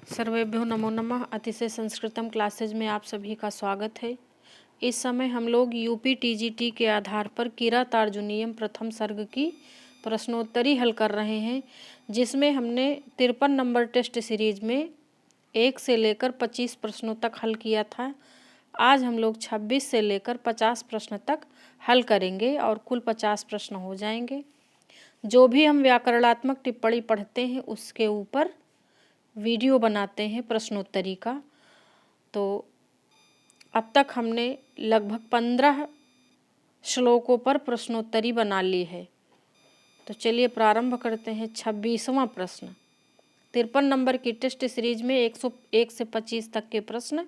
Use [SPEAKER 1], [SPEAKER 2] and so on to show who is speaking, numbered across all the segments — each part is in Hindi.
[SPEAKER 1] सर्वेभ्यो नमो नमः। अतिशय संस्कृतम क्लासेज में आप सभी का स्वागत है। इस समय हम लोग यूपी टीजीटी के आधार पर किरात अर्जुनीयम प्रथम सर्ग की प्रश्नोत्तरी हल कर रहे हैं, जिसमें हमने 53 नंबर टेस्ट सीरीज में 1 से लेकर 25 प्रश्नों तक हल किया था। आज हम लोग 26 से लेकर 50 प्रश्न तक हल करेंगे और कुल 50 प्रश्न हो जाएंगे। जो भी हम व्याकरणात्मक टिप्पणी पढ़ते हैं उसके ऊपर वीडियो बनाते हैं प्रश्नोत्तरी का। तो अब तक हमने लगभग 15 श्लोकों पर प्रश्नोत्तरी बना ली है। तो चलिए प्रारंभ करते हैं। 26वां प्रश्न 53 नंबर की टेस्ट सीरीज में 101 से 25 तक के प्रश्न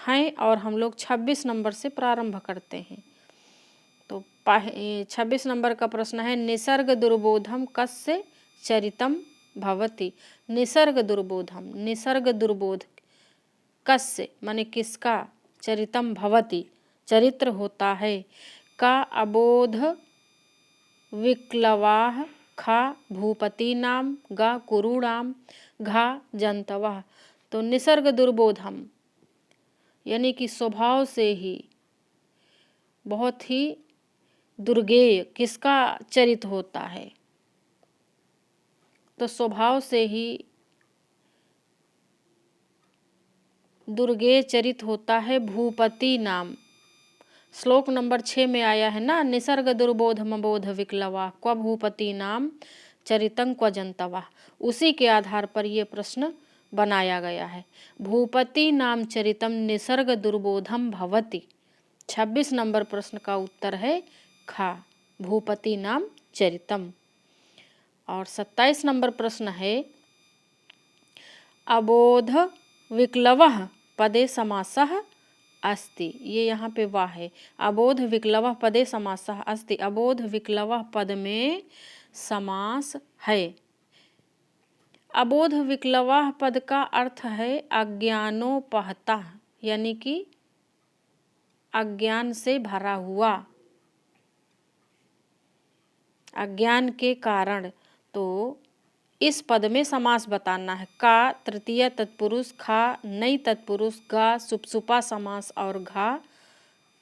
[SPEAKER 1] हैं और हम लोग 26 नंबर से प्रारंभ करते हैं। तो 26 नंबर का प्रश्न है, निसर्ग दुर्बोधम कस्य चरितम भवति। निसर्ग दुर्बोधम, निसर्ग दुर्बोध कस्य माने किसका, चरितम भवति चरित्र होता है, का अबोध विक्लवाः, खा भूपति नाम, गा कुरूणाम, घा जंतवः। तो निसर्ग दुर्बोधम यानी कि स्वभाव से ही बहुत ही दुर्गेय किसका चरित होता है। तो स्वभाव से ही दुर्गेय चरित होता है भूपति नाम। श्लोक नंबर 6 में आया है ना, निसर्ग दुर्बोधम बोध विक्लवा क्व भूपति नाम चरितं क्व जंतवा। उसी के आधार पर यह प्रश्न बनाया गया है। भूपति नाम चरितम निसर्ग दुर्बोधम भवति। 26 नंबर प्रश्न का उत्तर है खा, भूपति नाम चरितम। और 27 नंबर प्रश्न है, अबोध विक्लवः पदे समासः अस्ति। ये यहाँ पे वाह है। अबोध विक्लवः पदे समासः अस्ति। अबोध विक्लवः पद में समास है। अबोध विक्लवः पद का अर्थ है अज्ञानोपहता, यानी कि अज्ञान से भरा हुआ, अज्ञान के कारण। तो इस पद में समास बताना है। का तृतीय तत्पुरुष, खा नई तत्पुरुष, गा सुपसुपा समास और घा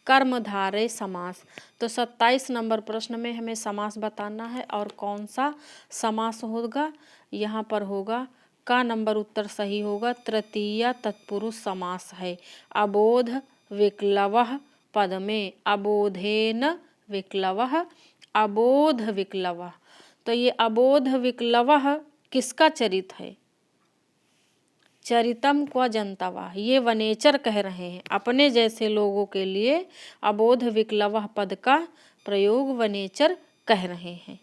[SPEAKER 1] कर्मधारय समास। तो 27 नंबर प्रश्न में हमें समास बताना है और कौन सा समास होगा। यहाँ पर होगा का नंबर उत्तर सही होगा, तृतीय तत्पुरुष समास है। अबोध विक्लवः पद में अबोधेन विक्लवः, अबोध विक्लवः। तो ये अबोध विक्लवः किसका चरित है, चरितम क्व जंतवा। ये वनेचर कह रहे हैं, अपने जैसे लोगों के लिए अबोध विक्लवः पद का प्रयोग वनेचर कह रहे हैं।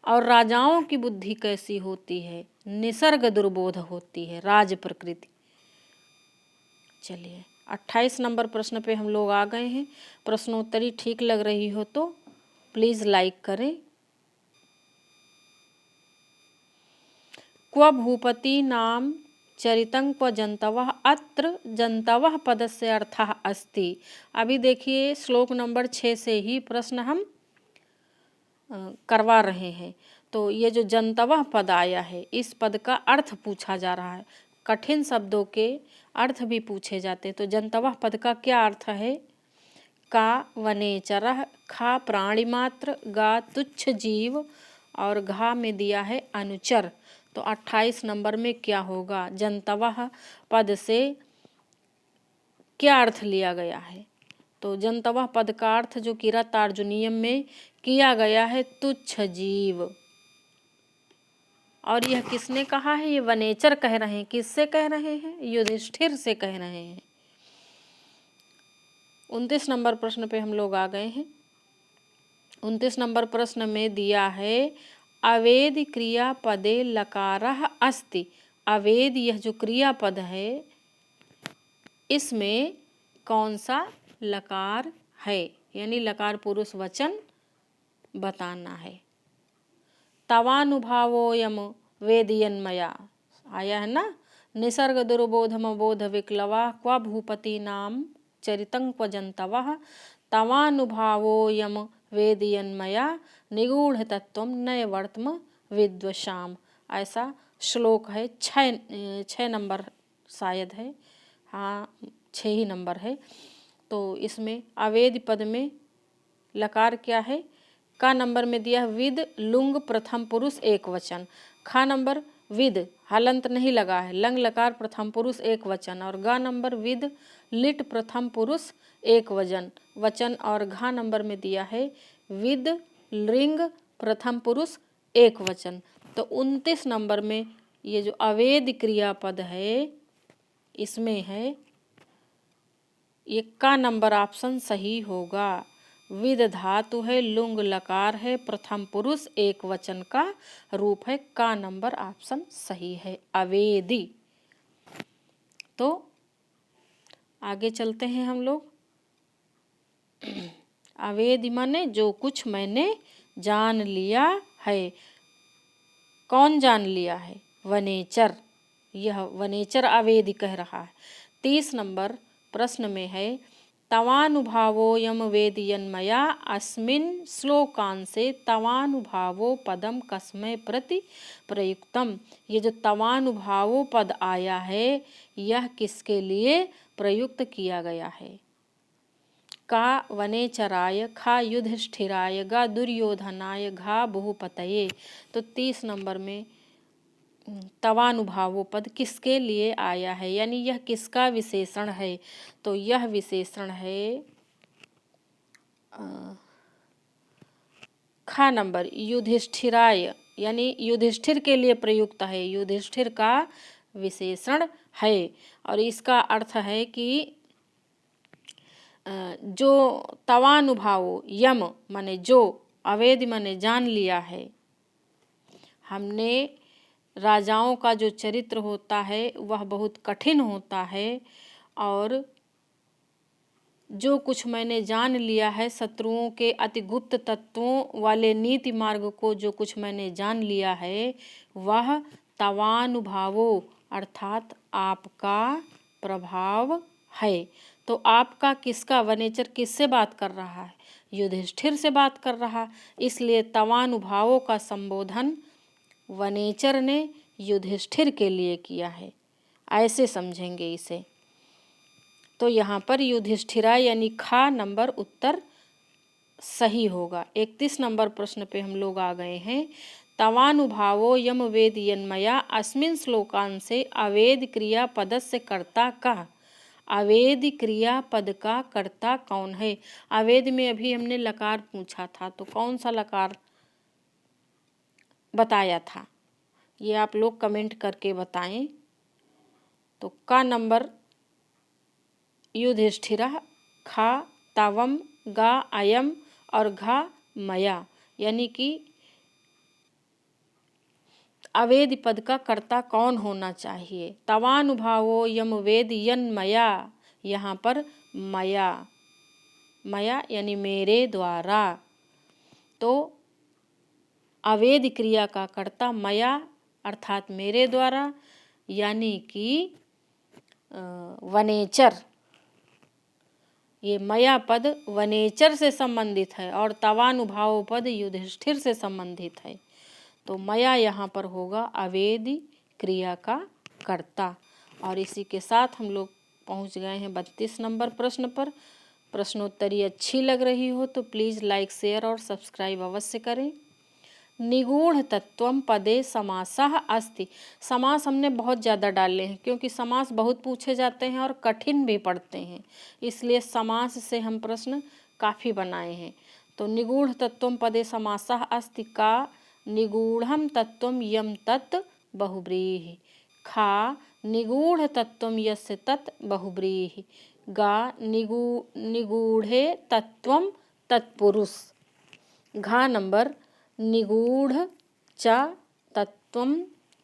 [SPEAKER 1] और राजाओं की बुद्धि कैसी होती है, निसर्ग दुर्बोध होती है, राज प्रकृति। चलिए 28 नंबर प्रश्न पे हम लोग आ गए हैं। प्रश्नोत्तरी ठीक लग रही हो तो प्लीज लाइक करें। क्व भूपति नाम चरितं क्व जंतवः, अत्र जंतवः पदस्य अर्थः अस्ति। अभी देखिए श्लोक नंबर 6 से ही प्रश्न हम करवा रहे हैं। तो ये जो जंतवः पद आया है, इस पद का अर्थ पूछा जा रहा है। कठिन शब्दों के अर्थ भी पूछे जाते। तो जंतवः पद का क्या अर्थ है, का वनेचरः, खा प्राणिमात्र, गा तुच्छ जीव और घा में दिया है अनुचर। तो 28 नंबर में क्या होगा, जंतवः पद से क्या अर्थ लिया गया है। तो जंतवः पद का अर्थ जो किरात अर्जुनीयम में किया गया है, तुच्छ जीव। और यह किसने कहा है, ये वनेचर कह रहे हैं। किससे कह रहे हैं, युधिष्ठिर से कह रहे हैं। 29 नंबर प्रश्न पे हम लोग आ गए हैं। 29 नंबर प्रश्न में दिया है, अवेद क्रियापदे लकारः अस्ति। अवेद यह जो क्रियापद है, इसमें कौन सा लकार है, यानी लकार पुरुष वचन बताना है। तवानुभावोयम वेदयन्मया आया है ना, निसर्ग दुर्बोधम बोध विक्लवा क्व भूपति नाम चरितं क्व जंतवः, तवानुभावोयम वेदयन्मया निगूढ़ तत्वम नैवर्त्म विद्वशाम। ऐसा श्लोक है, 6 नंबर शायद है, हाँ 6 ही नंबर है। तो इसमें अवेद पद में लकार क्या है, का नंबर में दिया है विद लुंग प्रथम पुरुष एक वचन, खा नंबर विद हलंत नहीं लगा है, लंग लकार प्रथम पुरुष एक वचन, और गा नंबर विद लिट प्रथम पुरुष एक वचन, और घा नंबर में दिया है विद लिंग प्रथम पुरुष एक वचन। तो 29 नंबर में ये जो अवेद क्रियापद है इसमें है ये का नंबर ऑप्शन सही होगा। विद धातु है, लुंग लकार है, प्रथम पुरुष एक वचन का रूप है, का नंबर ऑप्शन सही है अवेदी। तो आगे चलते हैं हम लोग। अवेदी माने जो कुछ मैंने जान लिया है। कौन जान लिया है, वनेचर, यह वनेचर अवेदी कह रहा है। 30 नंबर प्रश्न में है तवानुभावोऽयं वेदयन्मया अस्मिन् श्लोकांशे तवानुभावो पदम कस्मै प्रति प्रयुक्तम। ये जो तवानुभावो पद आया है यह किसके लिए प्रयुक्त किया गया है। का वनेचराय, खा युधिष्ठिराय, गा दुर्योधनाय, घा भूपतये। तो 30 नंबर में तवानुभावो पद किसके लिए आया है, यानी यह किसका विशेषण है। तो यह विशेषण है खा नंबर युधिष्ठिराय, यानी युधिष्ठिर के लिए प्रयुक्त है, युधिष्ठिर का विशेषण है। और इसका अर्थ है कि जो तवानुभावो, यम माने जो, अवेद माने जान लिया है। हमने राजाओं का जो चरित्र होता है वह बहुत कठिन होता है, और जो कुछ मैंने जान लिया है शत्रुओं के अति गुप्त तत्वों वाले नीति मार्ग को जो कुछ मैंने जान लिया है वह तवानुभावो अर्थात आपका प्रभाव है। तो आपका किसका, वनेचर किससे बात कर रहा है, युधिष्ठिर से बात कर रहा, इसलिए तवानुभावों का संबोधन वनेचर ने युधिष्ठिर के लिए किया है, ऐसे समझेंगे इसे। तो यहाँ पर युधिष्ठिरा यानी खा नंबर उत्तर सही होगा। 31 नंबर प्रश्न पे हम लोग आ गए हैं। तवानुभावो यम वेद यन्मया अस्मिन् श्लोकांशे अवेद क्रिया पदस्य कर्ता का। अवेद क्रिया पद का कर्ता कौन है। अवेद में अभी हमने लकार पूछा था, तो कौन सा लकार बताया था ये आप लोग कमेंट करके बताएं। तो का नंबर युधिष्ठिरा, खा तावम, गा अयम और घा मया, यानी कि अवेद पद का कर्ता कौन होना चाहिए। तवानुभावो यम वेद यन्मया, यहाँ पर मया, मया यानी मेरे द्वारा। तो अवेद क्रिया का कर्ता मया अर्थात मेरे द्वारा, यानी कि वनेचर। ये मया पद वनेचर से संबंधित है और तवानुभाव पद युधिष्ठिर से संबंधित है। तो मया यहाँ पर होगा अवेदी क्रिया का कर्ता। और इसी के साथ हम लोग पहुँच गए हैं 32 नंबर प्रश्न पर। प्रश्नोत्तरी अच्छी लग रही हो तो प्लीज़ लाइक, शेयर और सब्सक्राइब अवश्य करें। निगूढ़ तत्वम पदे समासः अस्ति। समास हमने बहुत ज़्यादा डाले हैं क्योंकि समास बहुत पूछे जाते हैं और कठिन भी पड़ते हैं, इसलिए समास से हम प्रश्न काफ़ी बनाए हैं। तो निगूढ़ तत्वम पदे समासः अस्ति का निगूढ़म तत्वम यम तत् बहुब्रीहि। खा निगूढ़ तत्वम यस्य तत् बहुब्रीहि। गा निगूढ़े तत्वम तत्पुरुष। घा नंबर निगूढ़ च तत्वम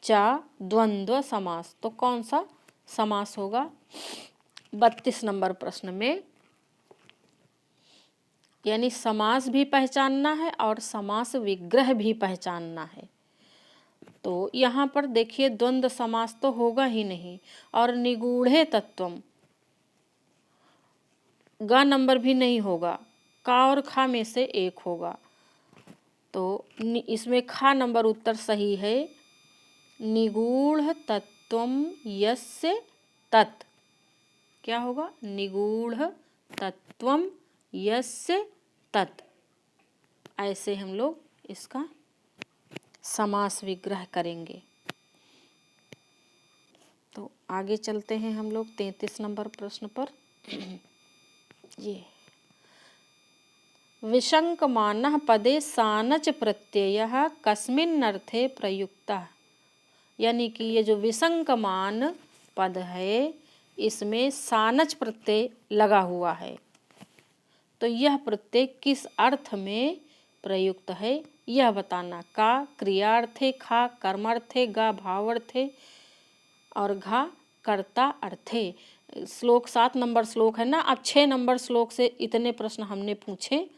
[SPEAKER 1] च द्वंद्व समास। तो कौन सा समास होगा 32 नंबर प्रश्न में। यानी समास भी पहचानना है और समास विग्रह भी पहचानना है। तो यहाँ पर देखिए द्वंद्व समास तो होगा ही नहीं, और निगूढ़े तत्वम गा नंबर भी नहीं होगा, का और खा में से एक होगा। तो इसमें खा नंबर उत्तर सही है। निगूढ़ तत्वम यस्य तत्। क्या होगा? निगूढ़ तत्वम यस्य तत्। ऐसे हम लोग इसका समास विग्रह करेंगे। तो आगे चलते हैं हम लोग 33 नंबर प्रश्न पर। ये विशंकमानः पदे सानच प्रत्ययः कस्मिन् अर्थे प्रयुक्तः। यानी कि ये जो विशंकमान पद है इसमें सानच प्रत्यय लगा हुआ है, तो यह प्रत्यय किस अर्थ में प्रयुक्त है यह बताना। का क्रियार्थे, खा कर्मार्थे, गा भावार्थे और घा कर्ता अर्थे। श्लोक 7 नंबर श्लोक है ना। अब 6 नंबर श्लोक से इतने प्रश्न हमने पूछे,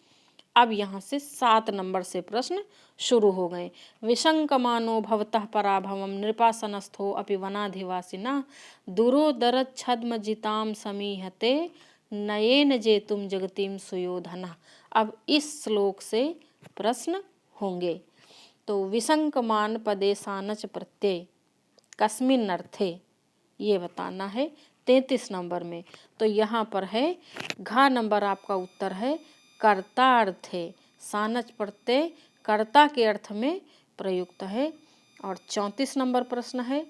[SPEAKER 1] अब यहाँ से 7 नंबर से प्रश्न शुरू हो गए। विशंकमानो भवतः पराभवम नृपासनस्थो अपि वनाधिवासिना दुरोदरच्छद्मजितां समीहते नयेन जेतुम जगतीम सुयोधना। अब इस श्लोक से प्रश्न होंगे। तो विशंकमान पदे सानच प्रत्यय कस्मिन् अर्थे ये बताना है 33 नंबर में। तो यहाँ पर है घा नंबर आपका उत्तर है कर्ता अर्थे। सानच प्रत्यय कर्ता के अर्थ में प्रयुक्त है। और 34 नंबर प्रश्न है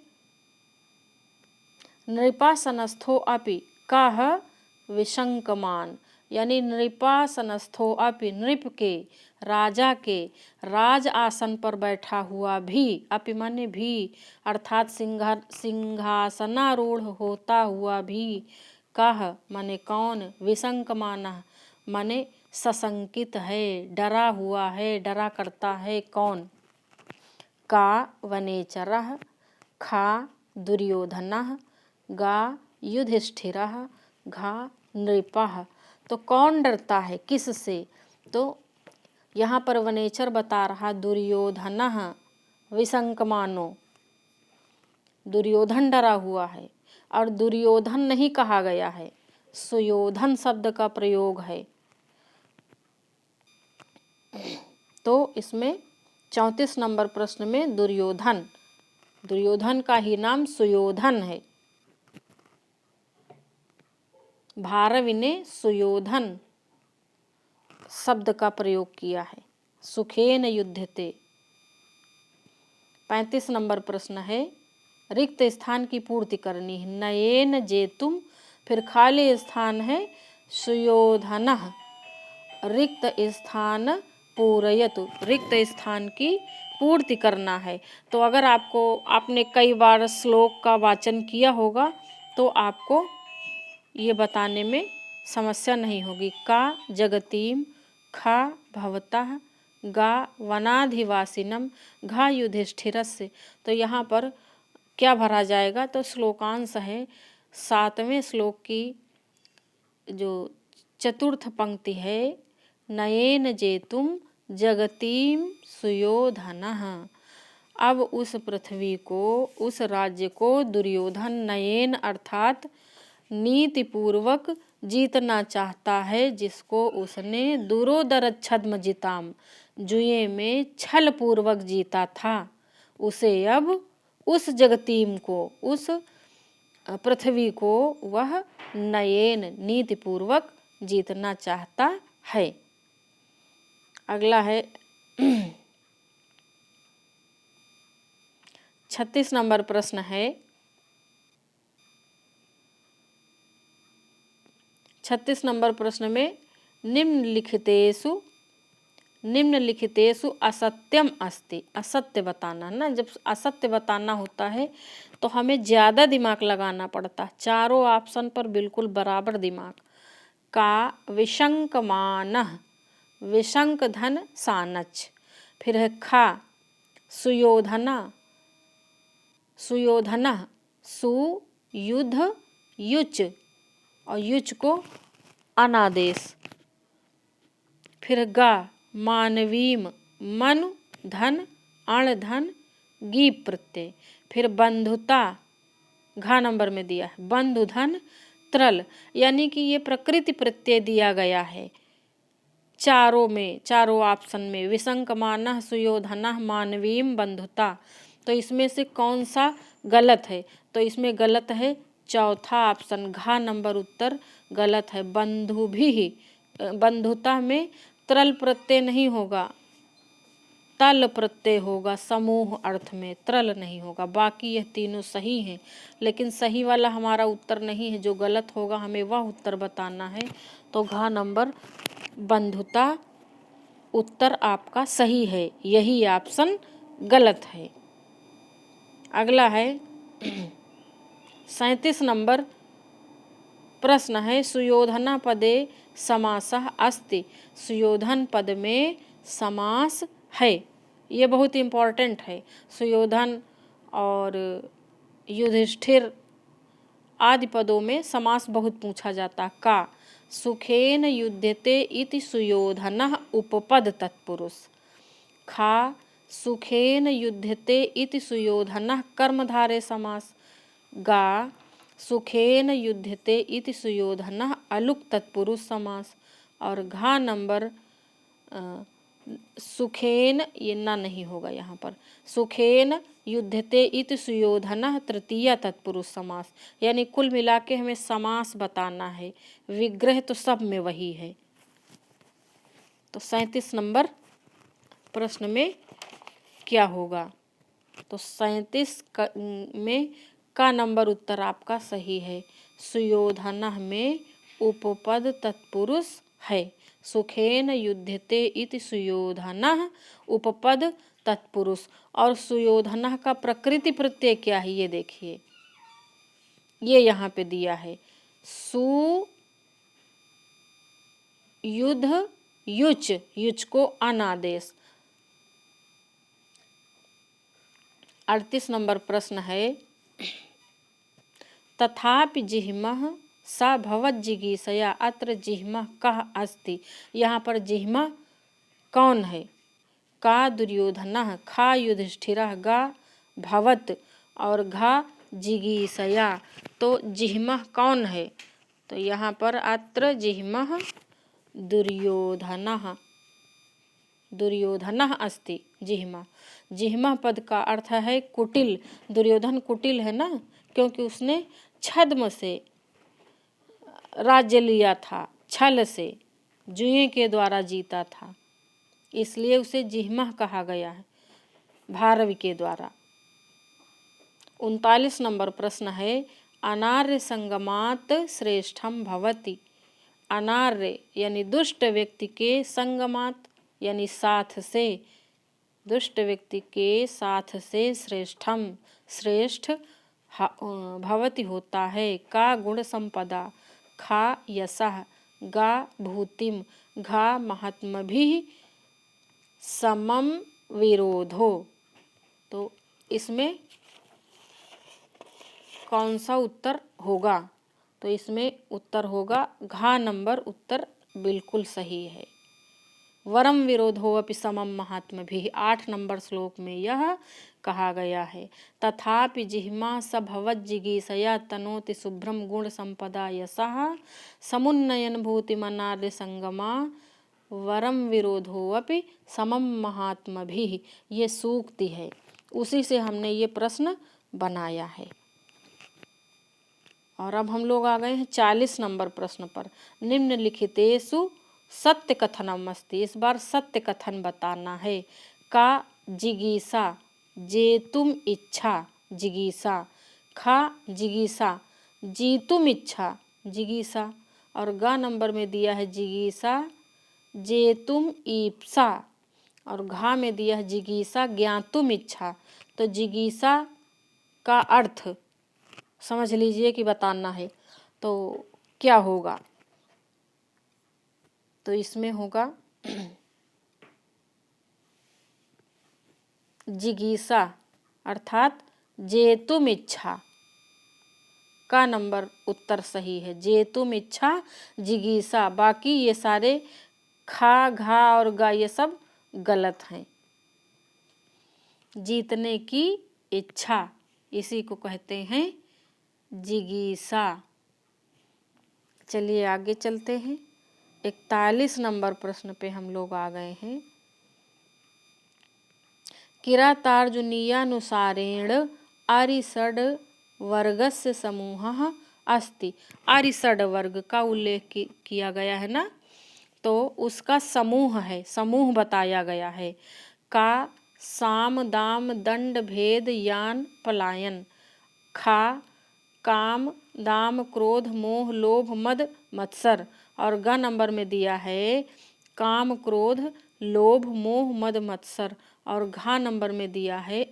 [SPEAKER 1] नृपासनस्थो अपि कः विशंकमान। यानी नृपासनस्थो अपि नृप के, राजा के राज आसन पर बैठा हुआ भी, अपि माने भी अर्थात सिंहासनारूढ़ होता हुआ भी, कह माने कौन, विशंकमान माने सशंकित है, डरा हुआ है, डरा करता है कौन। का वनेचरः, खा दुर्योधनः, गा युधिष्ठिरः, घा नृपः। तो कौन डरता है किससे? तो यहाँ पर वनेचर बता रहा दुर्योधनः विशंकमानो, दुर्योधन डरा हुआ है। और दुर्योधन नहीं कहा गया है, सुयोधन शब्द का प्रयोग है। तो इसमें 34 नंबर प्रश्न में दुर्योधन, दुर्योधन का ही नाम सुयोधन है। भारवि ने सुयोधन शब्द का प्रयोग किया है। सुखेन युध्यते। 35 नंबर प्रश्न है रिक्त स्थान की पूर्ति करनी है। नयेन जेतुम, फिर खाली स्थान है सुयोधनः, रिक्त स्थान पूरयतु, रिक्त स्थान की पूर्ति करना है। तो अगर आपने कई बार श्लोक का वाचन किया होगा तो आपको ये बताने में समस्या नहीं होगी। का जगतीम, खा भवतः, गा वनाधिवासिनम, घा युधिष्ठिरस्य। तो यहाँ पर क्या भरा जाएगा? तो श्लोकांश है 7वें श्लोक की जो चतुर्थ पंक्ति है, नयेन जेतुम जगतीम सुयोधनः। अब उस पृथ्वी को, उस राज्य को दुर्योधन नयेन अर्थात नीतिपूर्वक जीतना चाहता है, जिसको उसने दुरोदरच्छद्मजिताम, जुए में छल पूर्वक जीता था। उसे अब उस जगतीम को, उस पृथ्वी को वह नयेन नीतिपूर्वक जीतना चाहता है। अगला है 36 नंबर प्रश्न है 36 नंबर प्रश्न में निम्नलिखितेषु असत्यम अस्ति। असत्य बताना ना, जब असत्य बताना होता है तो हमें ज़्यादा दिमाग लगाना पड़ता है। चारों ऑप्शन पर बिल्कुल बराबर दिमाग। का विशंकमानः, विशंकधन सानच। फिर है खा सुयोधना, सुयोधनः सुयुध युच, और युच को अनादेश। फिर गा मानवीम, मनु धन अण धन गीप प्रत्यय। फिर बंधुता, घा नंबर में दिया है, बंधु धन त्रल, यानी कि ये प्रकृति प्रत्यय दिया गया है चारों में, चारों ऑप्शन में। विशंकमानः सुयोधनः मानवीम बंधुता। तो इसमें से कौन सा गलत है? तो इसमें गलत है चौथा ऑप्शन, घ नंबर उत्तर गलत है। बंधु भी, बंधुता में त्रल प्रत्यय नहीं होगा, तल प्रत्यय होगा। समूह अर्थ में त्रल नहीं होगा। बाकी यह तीनों सही हैं, लेकिन सही वाला हमारा उत्तर नहीं है। जो गलत होगा हमें वह उत्तर बताना है। तो घ नंबर बंधुता उत्तर आपका सही है, यही ऑप्शन गलत है। अगला है 37 नंबर प्रश्न है, सुयोधना पदे समासः अस्ति। सुयोधन पद में समास है, ये बहुत इम्पोर्टेंट है। सुयोधन और युधिष्ठिर आदि पदों में समास बहुत पूछा जाता। का सुखेन युध्यते इति सुयोधनः उपपद तत्पुरुष। खा सुखेन युध्यते इति सुयोधनः कर्मधारय समास। गा सुखेन युध्यते इति सुयोधनः अलुक तत्पुरुष समास। और घा नंबर सुखेन, ये ना नहीं होगा यहाँ पर, सुखेन युध्यते इति सुयोधनः तृतीय तत्पुरुष समास। यानी कुल मिला के हमें समास बताना है, विग्रह तो सब में वही है। तो 37 नंबर प्रश्न में क्या होगा? तो 37 में का नंबर उत्तर आपका सही है। सुयोधनः में उपपद तत्पुरुष है। सुखेन युध्यते इति सुयोधनः उपपद तत्पुरुष। और सुयोधनः का प्रकृति प्रत्यय क्या है ये देखिए, ये यहाँ पे दिया है, सु युद्ध युच, युच को अनादेश। 38 नंबर प्रश्न है, तथापि जिह्मः स भवज्जिगीषया अत्र जिह्मः कः अस्ति। यहाँ पर जिह्मः कौन है? का दुर्योधनः, खा युधिष्ठिरः, गा भवत और घा जिगीषया। तो जिह्मः कौन है? तो यहाँ पर अत्र जिह्मः दुर्योधनः, दुर्योधनः अस्ति जिह्मा। जिह्मा पद का अर्थ है कुटिल। दुर्योधन कुटिल है ना, क्योंकि उसने छद्म से राज्य लिया था, छल से, जुए के द्वारा जीता था, इसलिए उसे जिह्मा कहा गया है भारवी के द्वारा। 39 नंबर प्रश्न है, अनार्य संगमात श्रेष्ठम भवति। अनार्य यानी दुष्ट व्यक्ति के संगमात यानी साथ से, दुष्ट व्यक्ति के साथ से श्रेष्ठम श्रेष्ठ भवति होता है। का गुण संपदा, खा यशः, गा भूतिम, घा महात्मभिः समम विरोधो। तो इसमें कौन सा उत्तर होगा? तो इसमें उत्तर होगा घा नंबर उत्तर बिल्कुल सही है। वरम विरोधो अपि समम महात्मभिः 8 नंबर श्लोक में यह कहा गया है। तथापि जिह्मा स भवज्जिगीषया तनोति शुभ्रम गुण संपदा यशः समुन्नयन भूतिमनार्य संगमा वरम विरोधो अपि समम महात्मभिः। ये सूक्ति है, उसी से हमने ये प्रश्न बनाया है। और अब हम लोग आ गए हैं 40 नंबर प्रश्न पर। निम्नलिखितेषु सत्य कथनम अस्ति। इस बार सत्य कथन बताना है। का जिगीषा, जेतुम इच्छा जिगीषा। खा जिगीषा, जीतुम इच्छा जिगीषा। और गा नंबर में दिया है जिगीषा जेतुम ईप्सा। और घा में दिया है जिगीषा ज्ञातुम इच्छा। तो जिगीषा का अर्थ समझ लीजिए कि बताना है, तो क्या होगा? तो इसमें होगा जिगीषा अर्थात जेतुम इच्छा का नंबर उत्तर सही है। जेतुम इच्छा जिगीषा, बाकी ये सारे खा घा और गा ये सब गलत हैं। जीतने की इच्छा, इसी को कहते हैं जिगीषा। चलिए आगे चलते हैं। 41 नंबर प्रश्न पे हम लोग आ गए हैं। किरातार्जुनीयानुसारेण आरिषड्वर्गस्य समूहः अस्ति। आरिषड वर्ग का उल्लेख किया गया है ना, तो उसका समूह है, समूह बताया गया है। का साम दाम दंड भेद यान पलायन। खा काम दाम क्रोध मोह लोभ मद मत्सर। और ग नंबर में दिया है काम क्रोध लोभ मोह मद मत्सर। और घा नंबर में दिया है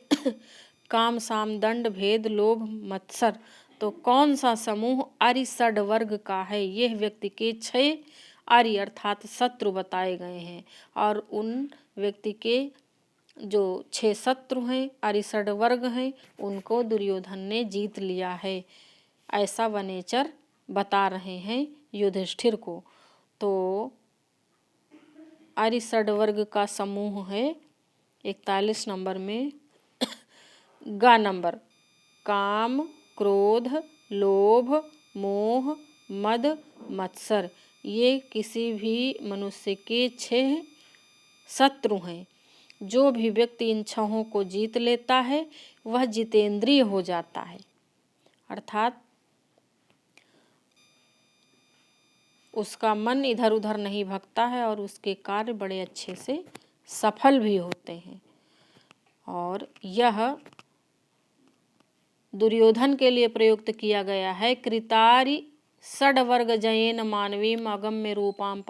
[SPEAKER 1] काम साम दंड भेद लोभ मत्सर। तो कौन सा समूह आरिषड वर्ग का है? यह व्यक्ति के 6 आर्य अर्थात शत्रु बताए गए हैं, और उन व्यक्ति के जो 6 शत्रु हैं, आरिषड वर्ग हैं, उनको दुर्योधन ने जीत लिया है, ऐसा वनेचर बता रहे हैं युधिष्ठिर को। तो आरिषड वर्ग का समूह है 41 नंबर में गा नंबर, काम क्रोध लोभ मोह मद मत्सर। ये किसी भी मनुष्य के 6 शत्रु हैं। जो भी व्यक्ति इन 6 को जीत लेता है वह जितेंद्रिय हो जाता है, अर्थात उसका मन इधर उधर नहीं भटकता है और उसके कार्य बड़े अच्छे से सफल भी होते हैं। और यह दुर्योधन के लिए प्रयुक्त किया गया है। कृतारि षड्वर्ग जयेन मानवीम अगम्य रूपाम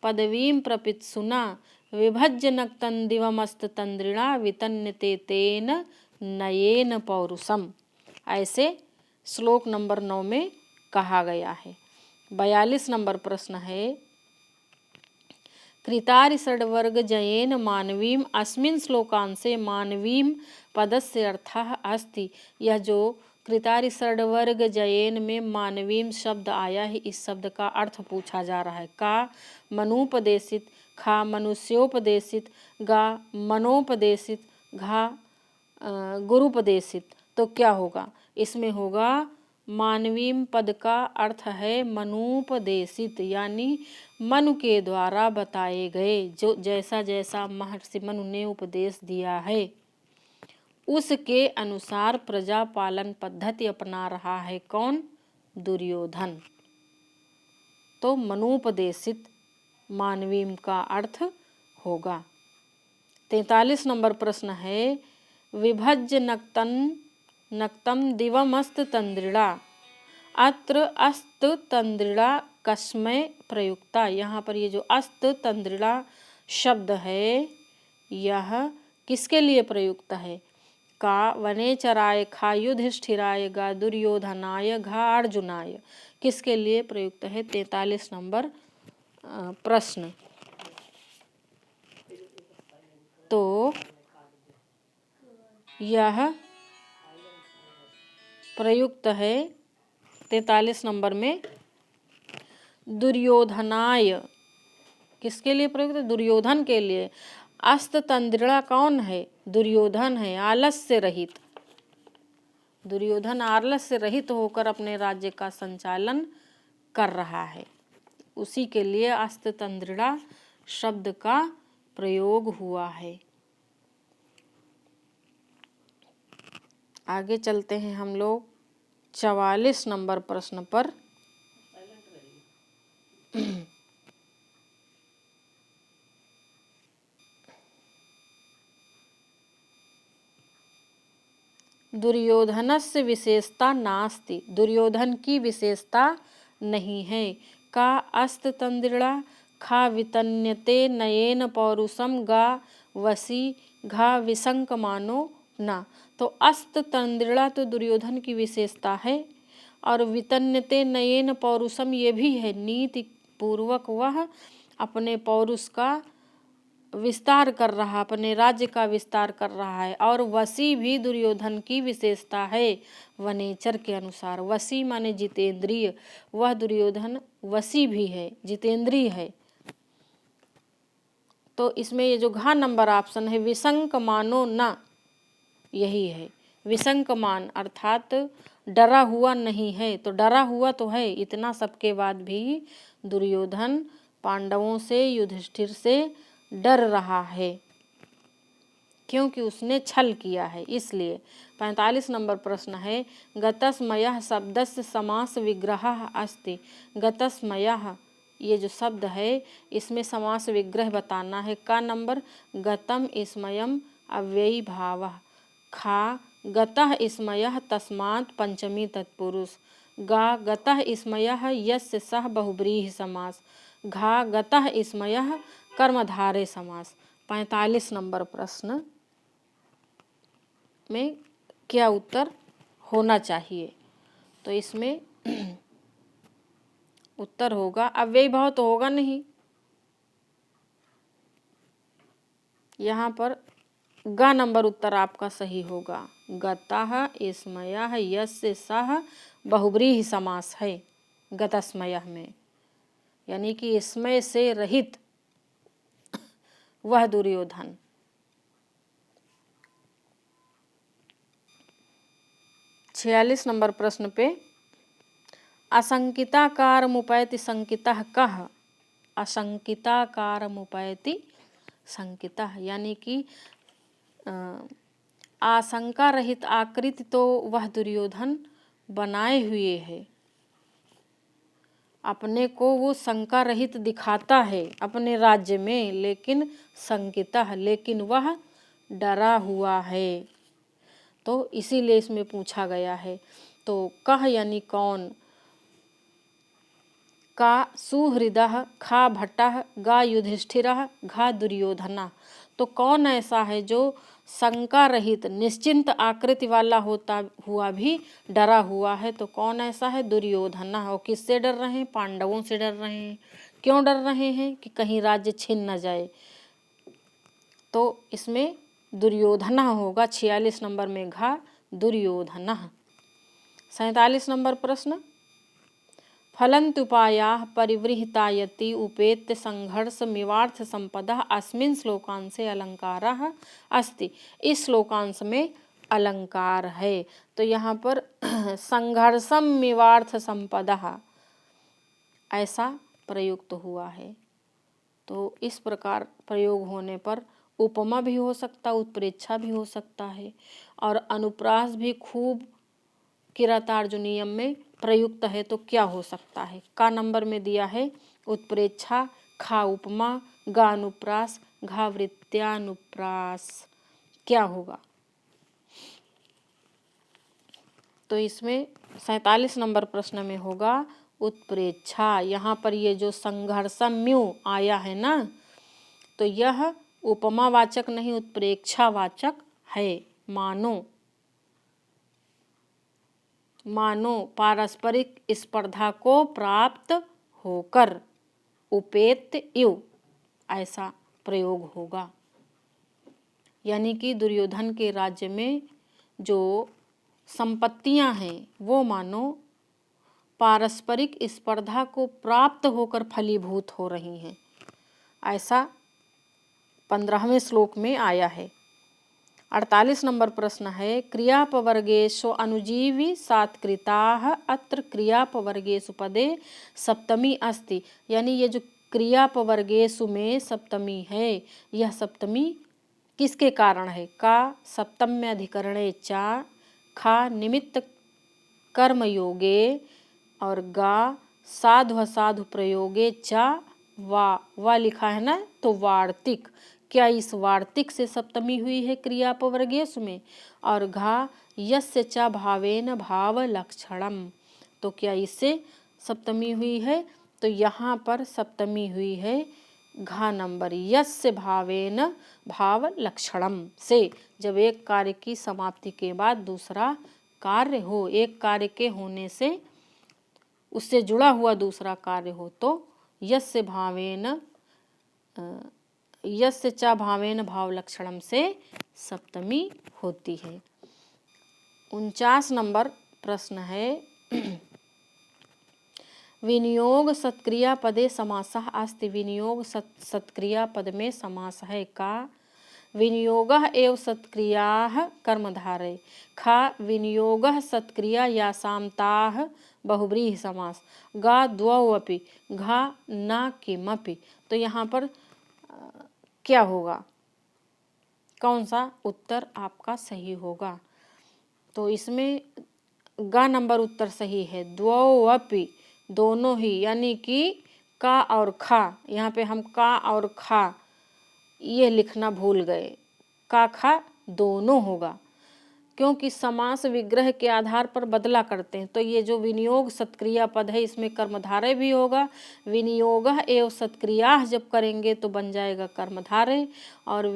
[SPEAKER 1] पदवीम प्रपित्सुना विभज्य नक्तन दिवमस्त तंद्रिणा वितन्यते तेन नयेन पौरुषम। ऐसे श्लोक नंबर 9 में कहा गया है। 42 नंबर प्रश्न है कृतारि षड्वर्ग जयेन मानवीम अस्मिन् श्लोकांशे मानवीम पदस्य अर्थः अस्ति। यह जो कृतारि षड्वर्ग जयेन में मानवीम शब्द आया है, इस शब्द का अर्थ पूछा जा रहा है। का मनुपदेशित, खा मनुष्योपदेशित, गा मनोपदेशित, घा गुरुपदेशित। तो क्या होगा? इसमें होगा मानवीम पद का अर्थ है मनुपदेशित, यानी मनु के द्वारा बताए गए, जो जैसा जैसा महर्षि मनु ने उपदेश दिया है उसके अनुसार प्रजा पालन पद्धति अपना रहा है। कौन? दुर्योधन। तो मनुपदेशित मानवीम का अर्थ होगा। 43 नंबर प्रश्न है विभज्य नक्तम दिवमस्त तंद्रिणा। अत्र अस्त तंद्रिणा कस्मै प्रयुक्ता। यहाँ पर ये जो अस्त तंद्रिणा शब्द है यह किसके लिए प्रयुक्त है? का वनेचराय, खा युधिष्ठिराय, गा दुर्योधनाय, घा अर्जुनाय। किसके लिए प्रयुक्त है? 43 नंबर प्रश्न। तो यह प्रयुक्त है 43 नंबर में दुर्योधनाय। किसके लिए प्रयुक्त है? दुर्योधन के लिए। अस्त तंद्रिणा कौन है? दुर्योधन है, आलस्य रहित। दुर्योधन आलस्य रहित होकर अपने राज्य का संचालन कर रहा है, उसी के लिए अस्त तंद्रिणा शब्द का प्रयोग हुआ है। आगे चलते हैं हम लोग 44 नंबर प्रश्न पर। दुर्योधनस्य विशेषता नास्ति। दुर्योधन की विशेषता नहीं है। का अस्त तंद्रिणा, खा वितन्यते नयेन पौरुषम, गा वसी, घा विसंकमानो ना। तो अस्त तंद्रिणा तो दुर्योधन की विशेषता है, और वितन्यते नयेन पौरुषम ये भी है। नीति पूर्वक वह अपने पौरुष का विस्तार कर रहा, अपने राज्य का विस्तार कर रहा है। और वसी भी दुर्योधन की विशेषता है वनेचर के अनुसार। वसी माने जितेंद्रिय, वह दुर्योधन वसी भी है, जितेंद्रिय है। तो इसमें ये जो घा नंबर ऑप्शन है विसंकमानो न, यही है। विसंकमान अर्थात डरा हुआ नहीं है। तो डरा हुआ तो है, इतना सबके बाद भी दुर्योधन पांडवों से, युधिष्ठिर से डर रहा है। क्योंकि उसने छल किया है इसलिए। 45 नंबर प्रश्न है गतस्मयः शब्दस्य समास विग्रहः अस्ति। गतस्मयः ये जो शब्द है इसमें समास विग्रह बताना है। का नंबर गतम स्मयम अव्ययी भावः। खा गतः स्मयः तस्मात् पंचमी तत्पुरुष। गा गतः स्मयः यस्य सह बहुब्रीहि समास। घा गतः स्मयः कर्मधारय समास। 45 नंबर प्रश्न में क्या उत्तर होना चाहिए? तो इसमें उत्तर होगा अव्ययी भाव तो होगा नहीं, यहाँ पर गा नंबर उत्तर आपका सही होगा। गतः स्मयः यस्य सह बहुब्रीहि समास है गतस्मयः में, यानी कि स्मय से रहित वह दुर्योधन। छियालीस नंबर प्रश्न पे असंकिताकारमुपैति संकितः कः। असंकिताकारमुपैति संकितः यानी कि आशंका रहित आकृति तो वह दुर्योधन बनाए हुए है, अपने को वो शंका रहित दिखाता है अपने राज्य में, लेकिन संकितः लेकिन वह डरा हुआ है। तो इसीलिए इसमें पूछा गया है। तो कह यानी कौन, का सुहृदः, खा भट्टः, गा युधिष्ठिरः, घा दुर्योधनः। तो कौन ऐसा है जो शंका रहित निश्चिंत आकृति वाला होता हुआ भी डरा हुआ है? तो कौन ऐसा है? दुर्योधन। और किससे डर रहे हैं? पांडवों से डर रहे हैं। क्यों डर रहे हैं? कि कहीं राज्य छिन न जाए। तो इसमें दुर्योधन होगा। 46 नंबर में घा दुर्योधन। 47 नंबर प्रश्न फलन्त्युपायाः परिवृहितायति उपेत्य संघर्षमिवार्थ संपदा अस्मिन् श्लोकांशे अलंकारः अस्ति। इस श्लोकांश में अलंकार है। तो यहाँ पर संघर्षमिवार्थ संपदा ऐसा प्रयुक्त हुआ है। तो इस प्रकार प्रयोग होने पर उपमा भी हो सकता, उत्प्रेक्षा भी हो सकता है, और अनुप्रास भी खूब किरातार्जुनीयम में प्रयुक्त है। तो क्या हो सकता है? का नंबर में दिया है उत्प्रेक्षा, खा उपमा, गा अनुप्रास, घा वृत्त्यानुप्रास। क्या होगा? तो इसमें 47 नंबर प्रश्न में होगा उत्प्रेक्षा। यहाँ पर ये जो संघर्षम्यु आया है ना, तो यह उपमावाचक नहीं उत्प्रेक्षावाचक है। मानो पारस्परिक स्पर्धा को प्राप्त होकर उपेत इव ऐसा प्रयोग होगा। यानी कि दुर्योधन के राज्य में जो संपत्तियां हैं वो मानो पारस्परिक स्पर्धा को प्राप्त होकर फलीभूत हो रही हैं, ऐसा 15वें श्लोक में आया है। 48 नंबर प्रश्न है क्रियापवर्गेषु अनुजीवी सात्कृताः अत्र क्रियापवर्गेषु पदे सप्तमी अस्ति। यानी ये जो क्रियापवर्गेषु में सप्तमी है, यह सप्तमी किसके कारण है? का सप्तम्यधिकरणे चा, खा निमित्त कर्मयोगे, और गा साधु असाधु प्रयोगे चा, वा लिखा है ना, तो वार्तिक। क्या इस वार्तिक से सप्तमी हुई है क्रियापवर्गेषु में? और घा यस्य च भावेन भाव लक्षणम। तो क्या इससे सप्तमी हुई है? तो यहाँ पर सप्तमी हुई है घा नंबर यस्य भावेन भाव लक्षणम से। जब एक कार्य की समाप्ति के बाद दूसरा कार्य हो, एक कार्य के होने से उससे जुड़ा हुआ दूसरा कार्य हो, तो यस्य च भावेन भाव लक्षणम से सप्तमी होती है। 49 नंबर प्रश्न है विनियोग सत्क्रिया पदे समासः अस्ति। विनियोग सत्क्रिया पद में समास है। का विनियोगः एव सत्क्रियाः कर्मधारय। खा विनियोगः सत्क्रिया यासां ताः बहुव्रीहि समास। गा द्वौ अपि, घा न किमपि। तो यहाँ पर क्या होगा? कौन सा उत्तर आपका सही होगा। तो इसमें ग नंबर उत्तर सही है। द्वौ अपि, दोनों ही, यानी कि का और खा, यहाँ पे हम का और खा ये लिखना भूल गए, का खा दोनों होगा, क्योंकि समास विग्रह के आधार पर बदला करते हैं। तो ये जो विनियोग सत्क्रिया पद है इसमें कर्मधारय भी होगा। विनियोगः एवं सत्क्रियाः जब करेंगे तो बन जाएगा कर्मधारय, और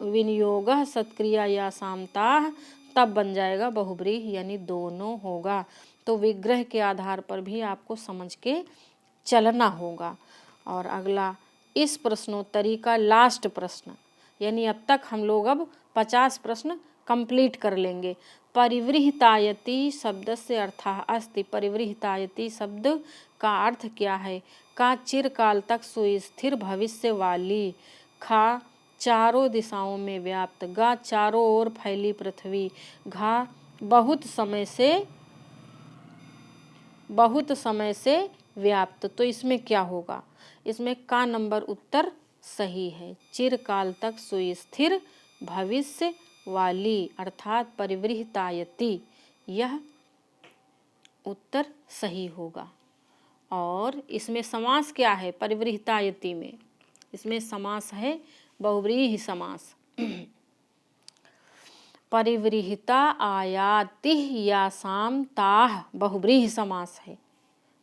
[SPEAKER 1] विनियोगः सत्क्रिया या सामताः तब बन जाएगा बहुब्रीहि, यानी दोनों होगा। तो विग्रह के आधार पर भी आपको समझ के चलना होगा। और अगला इस प्रश्नोत्तरी का लास्ट प्रश्न, यानी अब तक हम लोग अब 50 प्रश्न कंप्लीट कर लेंगे। परिवृहितायति शब्द से अर्थः अस्ति। परिवृहितायति शब्द का अर्थ क्या है। का चिरकाल तक सुस्थिर भविष्य वाली, खा चारों दिशाओं में व्याप्त, गा चारों ओर फैली पृथ्वी, घा बहुत समय से व्याप्त। तो इसमें क्या होगा, इसमें का नंबर उत्तर सही है। चिरकाल तक सुस्थिर भविष्य वाली अर्थात परिवृहितायति, यह उत्तर सही होगा। और इसमें समास क्या है परिवृहितायति में, इसमें समास है बहुव्रीहि समास। परिवृहिता आयाति यासाम ताः बहुव्रीहि समास है।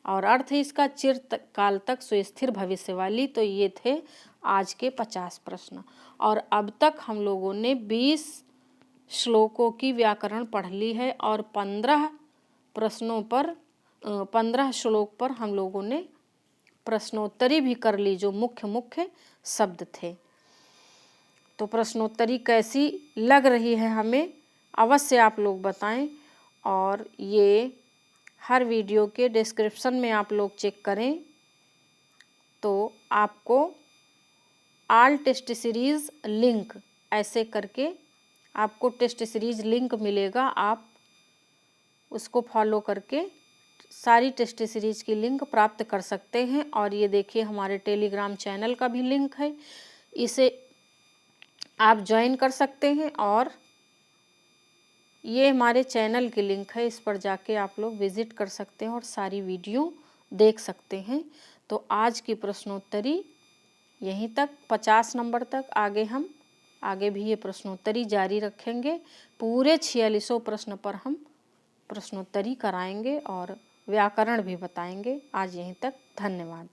[SPEAKER 1] और अर्थ इसका चिरकाल तक सुस्थिर भविष्य वाली। तो ये थे आज के 50 प्रश्न। और अब तक हम लोगों ने 20 श्लोकों की व्याकरण पढ़ ली है और 15 श्लोक पर हम लोगों ने प्रश्नोत्तरी भी कर ली, जो मुख्य शब्द थे। तो प्रश्नोत्तरी कैसी लग रही है हमें अवश्य आप लोग बताएं। और ये हर वीडियो के डिस्क्रिप्शन में आप लोग चेक करें तो आपको ऑल टेस्ट सीरीज़ लिंक ऐसे करके आपको टेस्ट सीरीज़ लिंक मिलेगा। आप उसको फॉलो करके सारी टेस्ट सीरीज़ की लिंक प्राप्त कर सकते हैं। और ये देखिए हमारे टेलीग्राम चैनल का भी लिंक है, इसे आप ज्वाइन कर सकते हैं। और ये हमारे चैनल की लिंक है, इस पर जाके आप लोग विज़िट कर सकते हैं और सारी वीडियो देख सकते हैं। तो आज की प्रश्नोत्तरी यहीं तक, 50 नंबर तक। आगे भी ये प्रश्नोत्तरी जारी रखेंगे। पूरे 46 प्रश्न पर हम प्रश्नोत्तरी कराएंगे और व्याकरण भी बताएंगे। आज यहीं तक, धन्यवाद।